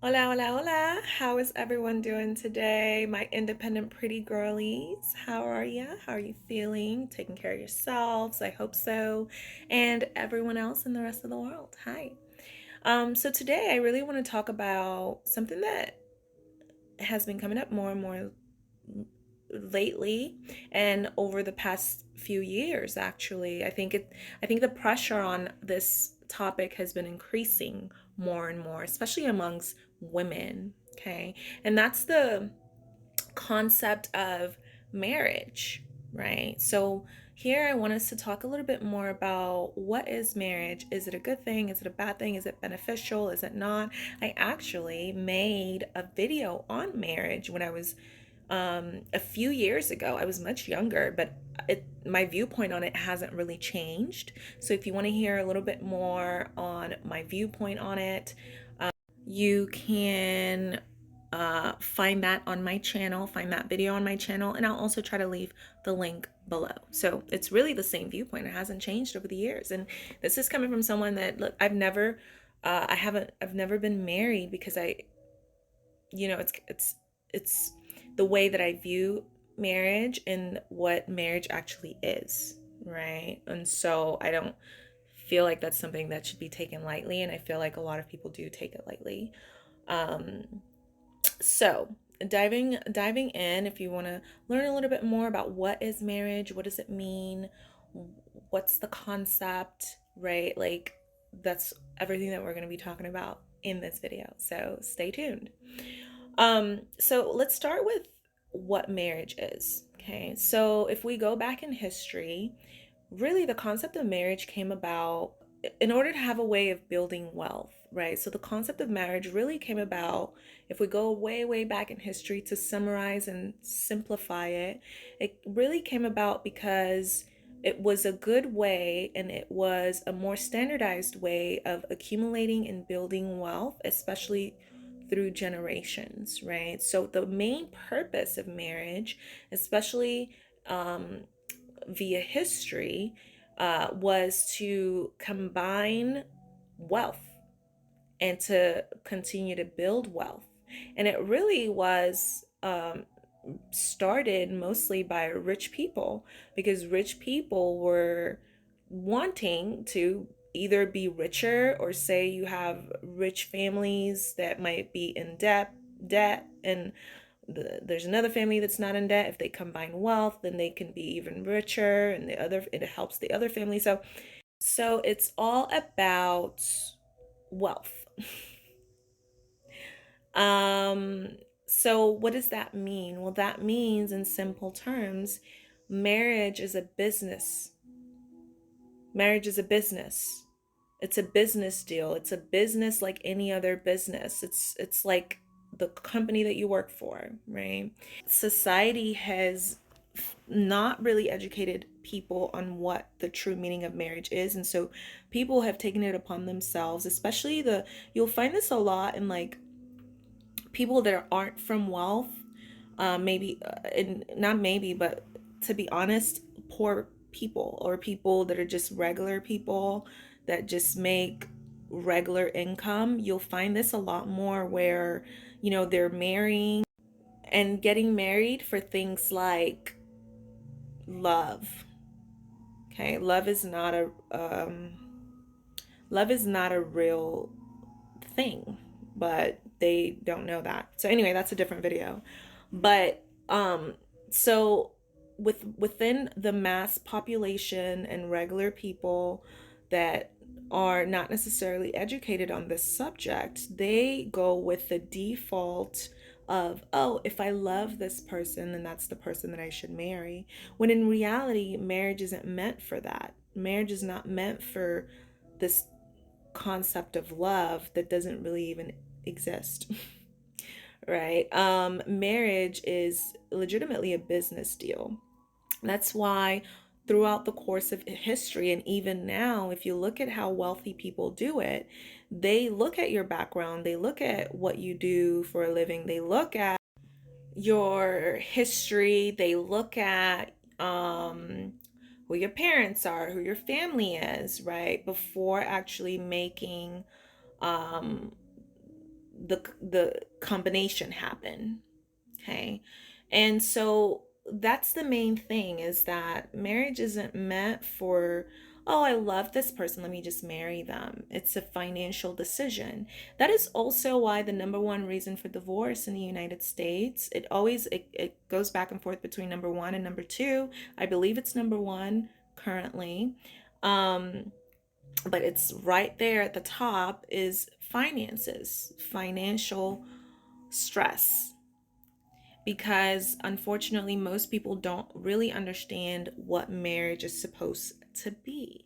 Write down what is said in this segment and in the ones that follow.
Hola, hola, hola. How is everyone doing today? My independent pretty girlies. How are you? How are you feeling? Taking care of yourselves? I hope so. And everyone else in the rest of the world. Hi. So today I really want to talk about something that has been coming up more and more lately and over the past few years actually. I think the pressure on this topic has been increasing more and more, especially amongst women, okay? And that's the concept of marriage, right? So here I want us to talk a little bit more about what is marriage. Is it a good thing? Is it a bad thing? Is it beneficial? Is it not? I actually made a video on marriage when I was a few years ago. I was much younger, but my viewpoint on it hasn't really changed. So if you want to hear a little bit more on my viewpoint on it, you can find that on my channel, find that video on my channel, and I'll also try to leave the link below. So it's really the same viewpoint. It hasn't changed over the years. And this is coming from someone that, look, I've never been married because it's the way that I view marriage and what marriage actually is, right? And so I don't feel like that's something that should be taken lightly, and I feel like a lot of people do take it lightly. Um, so diving in, if you want to learn a little bit more about what is marriage, what does it mean, what's the concept, right? Like that's everything that we're going to be talking about in this video. So stay tuned. So let's start with what marriage is. Okay, so if we go back in history, really the concept of marriage came about in order to have a way of building wealth, right? So the concept of marriage really came about, if we go way, way back in history to summarize and simplify it, it really came about because it was a good way and it was a more standardized way of accumulating and building wealth, especially through generations, right? So the main purpose of marriage, especially um, via history, was to combine wealth and to continue to build wealth. And it really was started mostly by rich people, because rich people were wanting to either be richer, or say you have rich families that might be in debt and there's another family that's not in debt. If they combine wealth, then they can be even richer, and it helps the other family. So it's all about wealth. um so what does that mean? Well, that means, in simple terms, marriage is a business. Marriage is a business. It's a business deal. It's a business like any other business. It's like the company that you work for, right? Society has not really educated people on what the true meaning of marriage is, and so people have taken it upon themselves, especially you'll find this a lot in like people that aren't from wealth, maybe and not maybe, but to be honest, poor people, or people that are just regular people that just make regular income. You'll find this a lot more where, they're marrying and getting married for things like love. Okay, love is not a real thing, but they don't know that. So anyway, that's a different video. But so within the mass population and regular people that are not necessarily educated on this subject, they go with the default of, oh, if I love this person, then that's the person that I should marry. When in reality, marriage isn't meant for that. Marriage is not meant for this concept of love that doesn't really even exist. Right? Marriage is legitimately a business deal. That's why throughout the course of history, and even now, if you look at how wealthy people do it, they look at your background, they look at what you do for a living, they look at your history, they look at who your parents are, who your family is, right? Before actually making um, the combination happen. Okay. And so that's the main thing, is that marriage isn't meant for, oh, I love this person, let me just marry them. It's a financial decision. That is also why the number one reason for divorce in the United States, it goes back and forth between number one and number two. I believe it's number one currently. Um, but it's right there at the top, is finances, financial stress, because unfortunately, most people don't really understand what marriage is supposed to be.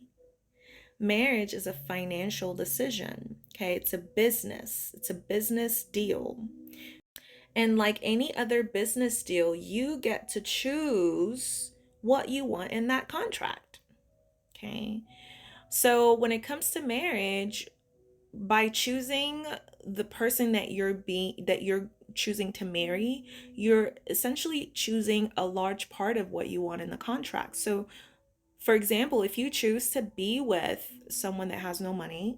Marriage is a financial decision, okay? It's a business deal. And like any other business deal, you get to choose what you want in that contract, okay? So when it comes to marriage, by choosing the person that you're choosing to marry, you're essentially choosing a large part of what you want in the contract. So for example, if you choose to be with someone that has no money,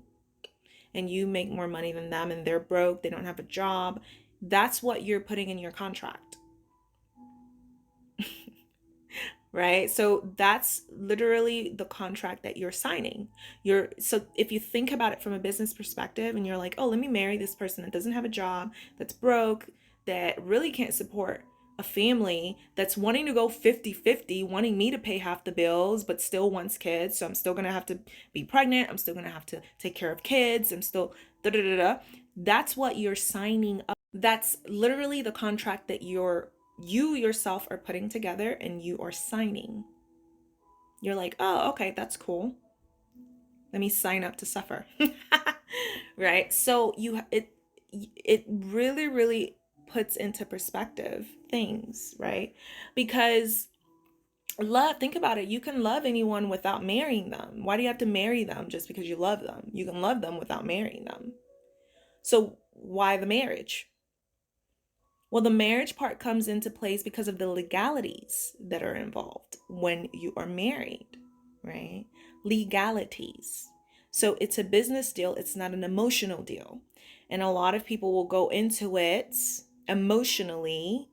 and you make more money than them, and they're broke, they don't have a job, that's what you're putting in your contract. Right? So that's literally the contract that you're signing. So if you think about it from a business perspective, and you're like, oh, let me marry this person that doesn't have a job, that's broke, that really can't support a family, that's wanting to go 50-50, wanting me to pay half the bills, but still wants kids. So I'm still going to have to be pregnant. I'm still going to have to take care of kids. I'm still da da da da. That's what you're signing up. That's literally the contract that you yourself are putting together and you are signing. You're like, oh, okay, that's cool. Let me sign up to suffer. Right? So it really, really puts into perspective things, right? Because love, think about it, you can love anyone without marrying them. Why do you have to marry them just because you love them? You can love them without marrying them. So why the marriage? Well, the marriage part comes into place because of the legalities that are involved when you are married, right? Legalities. So it's a business deal, it's not an emotional deal. And a lot of people will go into it emotionally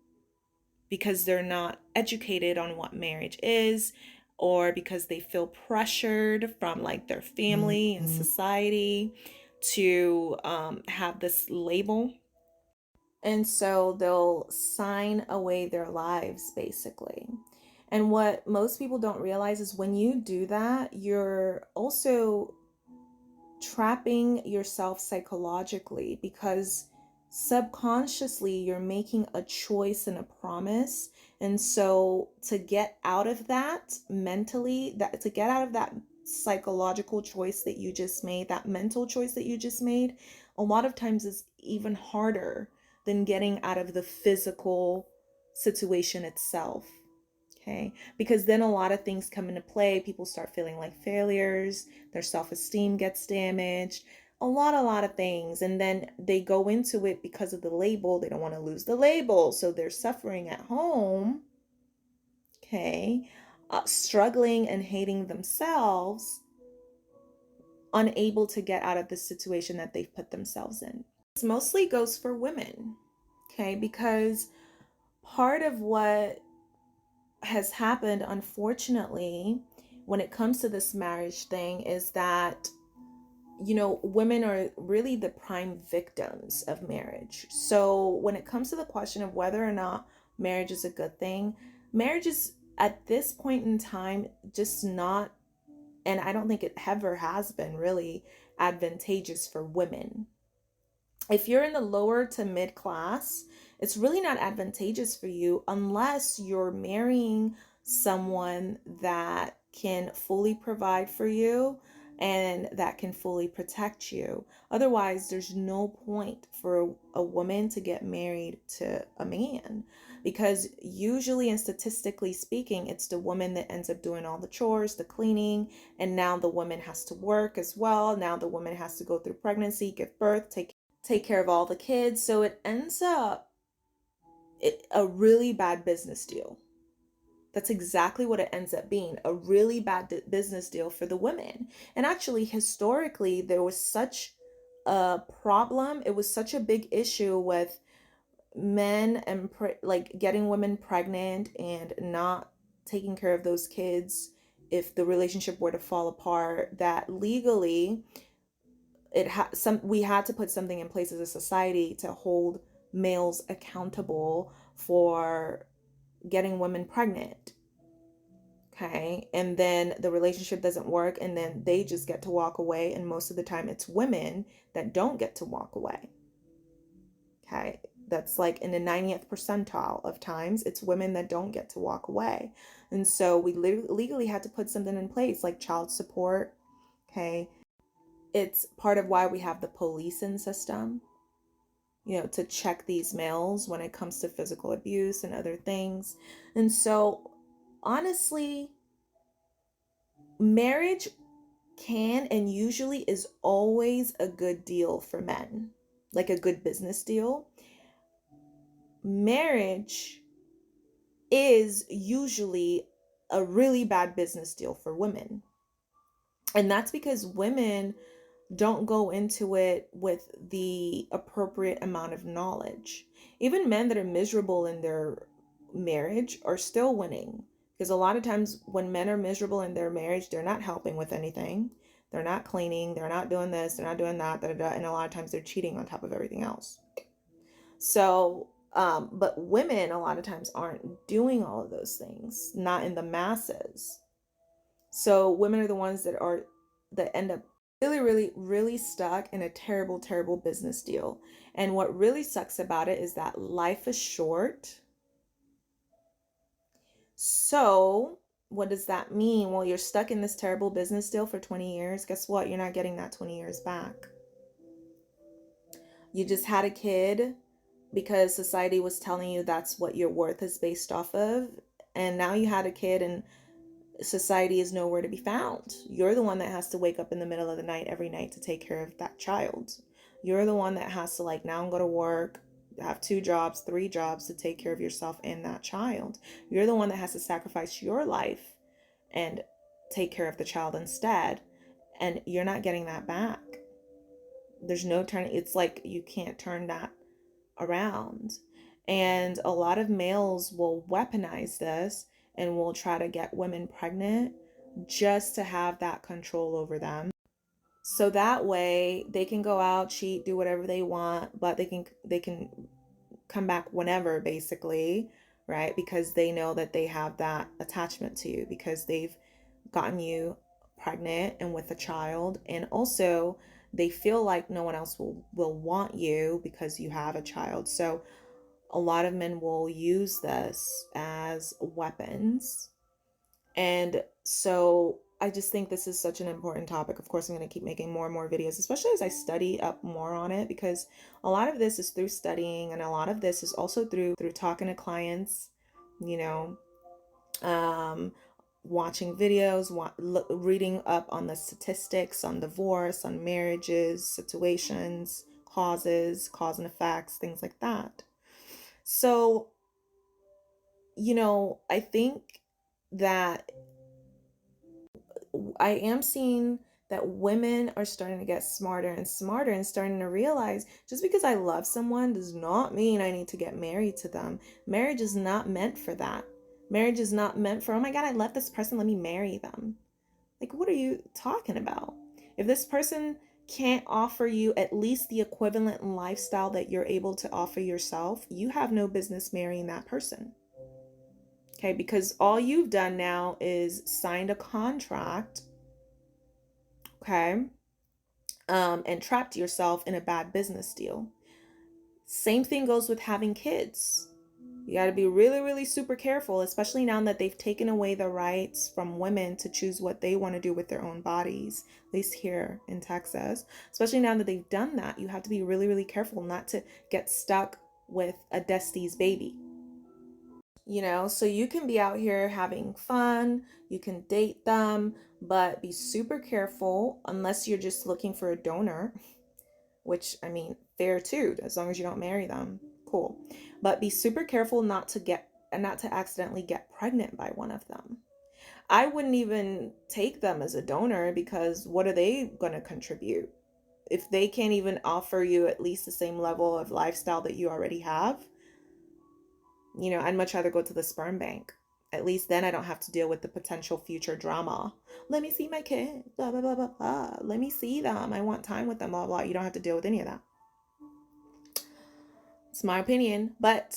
because they're not educated on what marriage is, or because they feel pressured from like their family and society to have this label, and so they'll sign away their lives basically. And what most people don't realize is when you do that, you're also trapping yourself psychologically, because subconsciously you're making a choice and a promise. And so to get out of that mentally, that to get out of that psychological choice that you just made, that mental choice that you just made, a lot of times is even harder than getting out of the physical situation itself. Okay, because then a lot of things come into play. People start feeling like failures, their self-esteem gets damaged, a lot of things. And then they go into it because of the label. They don't want to lose the label. So they're suffering at home, okay, struggling and hating themselves, unable to get out of the situation that they've put themselves in. This mostly goes for women, okay, because part of what has happened, unfortunately, when it comes to this marriage thing, is that, women are really the prime victims of marriage. So when it comes to the question of whether or not marriage is a good thing, marriage is at this point in time just not, and I don't think it ever has been really advantageous for women. If you're in the lower to mid class, it's really not advantageous for you unless you're marrying someone that can fully provide for you and that can fully protect you. Otherwise, there's no point for a woman to get married to a man, because usually and statistically speaking, it's the woman that ends up doing all the chores, the cleaning, and now the woman has to work as well. Now the woman has to go through pregnancy, give birth, take care of all the kids. So it ends up a really bad business deal. That's exactly what it ends up being, a really bad business deal for the women. And actually, historically, there was such a problem. It was such a big issue with men and like getting women pregnant and not taking care of those kids if the relationship were to fall apart, that legally we had to put something in place as a society to hold males accountable for getting women pregnant. Okay, and then the relationship doesn't work, and then they just get to walk away, and most of the time it's women that don't get to walk away. Okay, that's like in the 90th percentile of times it's women that don't get to walk away. And so we legally had to put something in place like child support. Okay, it's part of why we have the policing system, to check these males when it comes to physical abuse and other things. And so honestly, marriage can and usually is always a good deal for men, like a good business deal. Marriage is usually a really bad business deal for women. And that's because women don't go into it with the appropriate amount of knowledge. Even men that are miserable in their marriage are still winning. Because a lot of times when men are miserable in their marriage, they're not helping with anything. They're not cleaning. They're not doing this. They're not doing that. Da, da, da, and a lot of times they're cheating on top of everything else. So, but women a lot of times aren't doing all of those things, not in the masses. So women are the ones that end up really, really, really stuck in a terrible, terrible business deal. And what really sucks about it is that life is short. So what does that mean? Well, you're stuck in this terrible business deal for 20 years. Guess what? You're not getting that 20 years back. You just had a kid because society was telling you that's what your worth is based off of. And now you had a kid and society is nowhere to be found. You're the one that has to wake up in the middle of the night every night to take care of that child. You're the one that has to now go to work, have 2 jobs, 3 jobs to take care of yourself and that child. You're the one that has to sacrifice your life and take care of the child instead. And you're not getting that back. There's no turning. It's like you can't turn that around. And a lot of males will weaponize this and will try to get women pregnant just to have that control over them. So that way they can go out, cheat, do whatever they want, but they can come back whenever basically, right? Because they know that they have that attachment to you because they've gotten you pregnant and with a child, and also they feel like no one else will want you because you have a child. So a lot of men will use this as weapons. And so I just think this is such an important topic. Of course, I'm going to keep making more and more videos, especially as I study up more on it, because a lot of this is through studying, and a lot of this is also through talking to clients, you know, um, watching videos, reading up on the statistics on divorce, on marriages, situations, cause and effects, things like that. So, I think that I am seeing that women are starting to get smarter and smarter and starting to realize just because I love someone does not mean I need to get married to them. Marriage is not meant for that. Marriage is not meant for, oh my God, I love this person, let me marry them. Like, what are you talking about? If this person can't offer you at least the equivalent lifestyle that you're able to offer yourself, you have no business marrying that person. Okay, because all you've done now is signed a contract, okay, and trapped yourself in a bad business deal. Same thing goes with having kids. You got to be really, really super careful, especially now that they've taken away the rights from women to choose what they want to do with their own bodies, at least here in Texas. Especially now that they've done that, you have to be really, really careful not to get stuck with a Destiny's baby. So you can be out here having fun, you can date them, but be super careful unless you're just looking for a donor, which I mean, fair too, as long as you don't marry them. Cool. But be super careful not to accidentally get pregnant by one of them. I wouldn't even take them as a donor because what are they going to contribute? if they can't even offer you at least the same level of lifestyle that you already have, I'd much rather go to the sperm bank. At least then I don't have to deal with the potential future drama. Let me see my kid, blah, blah, blah, blah, blah. Let me see them. I want time with them, blah, blah. You don't have to deal with any of that. It's my opinion. But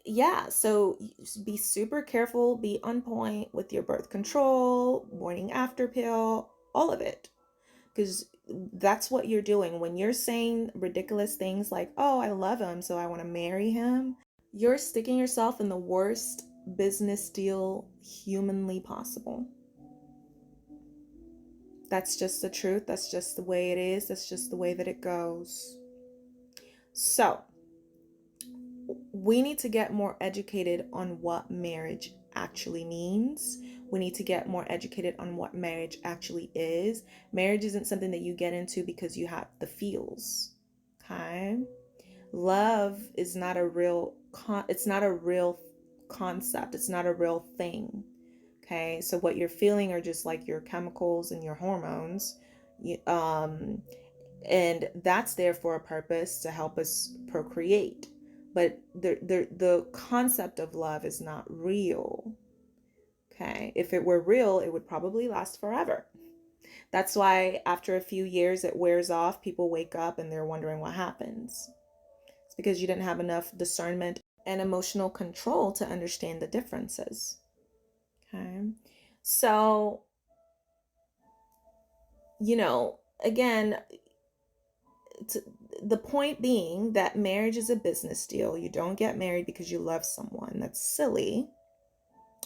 yeah, so be super careful, be on point with your birth control, morning after pill, all of it. Because that's what you're doing. When you're saying ridiculous things like, oh, I love him, so I want to marry him, you're sticking yourself in the worst business deal humanly possible. That's just the truth. That's just the way it is. That's just the way that it goes. So, we need to get more educated on what marriage actually means. We need to get more educated on what marriage actually is. Marriage isn't something that you get into because you have the feels. Okay? Love is not a real it's not a real concept. It's not a real thing. Okay? So what you're feeling are just like your chemicals and your hormones. And that's there for a purpose to help us procreate. But the concept of love is not real. Okay? If it were real, it would probably last forever. That's why after a few years it wears off, people wake up and they're wondering what happens. It's because you didn't have enough discernment and emotional control to understand the differences. Okay? So, again, the point being that marriage is a business deal. You don't get married because you love someone. That's silly.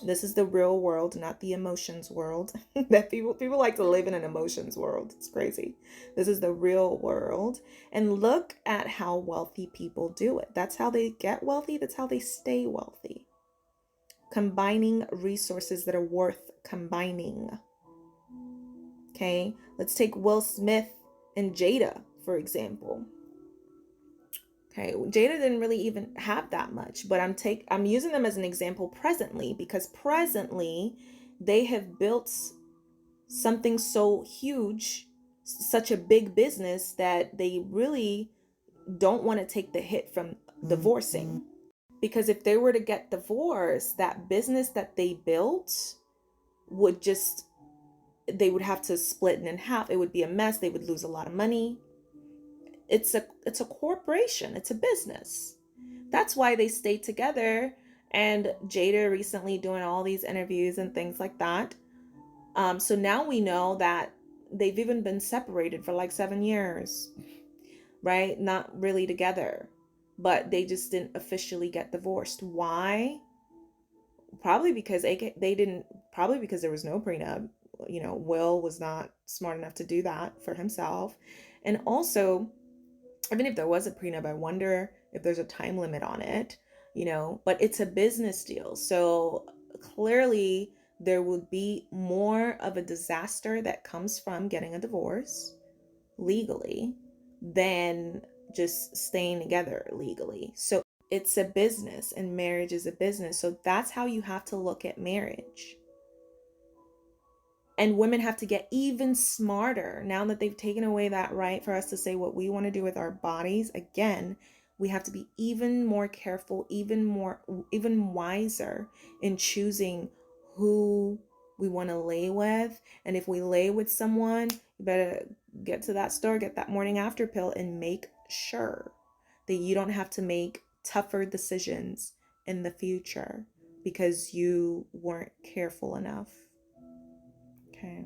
This is the real world, not the emotions world. That people like to live in an emotions world. It's crazy. This is the real world. And look at how wealthy people do it. That's how they get wealthy. That's how they stay wealthy. Combining resources that are worth combining. Okay, let's take Will Smith and Jada, for example. Okay, Jada didn't really even have that much, but I'm using them as an example presently because presently they have built something so huge, such a big business that they really don't want to take the hit from divorcing. Because if they were to get divorced, that business that they built would just, they would have to split it in half. It would be a mess. They would lose a lot of money. It's a corporation. It's a business. That's why they stayed together. And Jada recently doing all these interviews and things like that. So now we know that they've even been separated for like 7 years, right? Not really together, but they just didn't officially get divorced. Why? Probably because probably because there was no prenup. Will was not smart enough to do that for himself. And also, even if there was a prenup, I wonder if there's a time limit on it, but it's a business deal. So clearly there would be more of a disaster that comes from getting a divorce legally than just staying together legally. So it's a business and marriage is a business. So that's how you have to look at marriage. And women have to get even smarter now that they've taken away that right for us to say what we want to do with our bodies. Again, we have to be even more careful, even wiser in choosing who we want to lay with. And if we lay with someone, you better get to that store, get that morning after pill, and make sure that you don't have to make tougher decisions in the future because you weren't careful enough. Okay.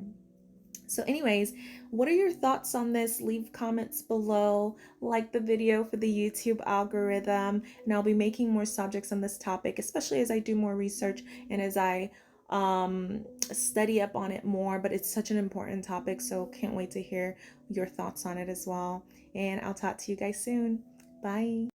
So anyways, what are your thoughts on this? Leave comments below, like the video for the YouTube algorithm, and I'll be making more subjects on this topic, especially as I do more research and as I study up on it more. But it's such an important topic, so can't wait to hear your thoughts on it as well. And I'll talk to you guys soon. Bye.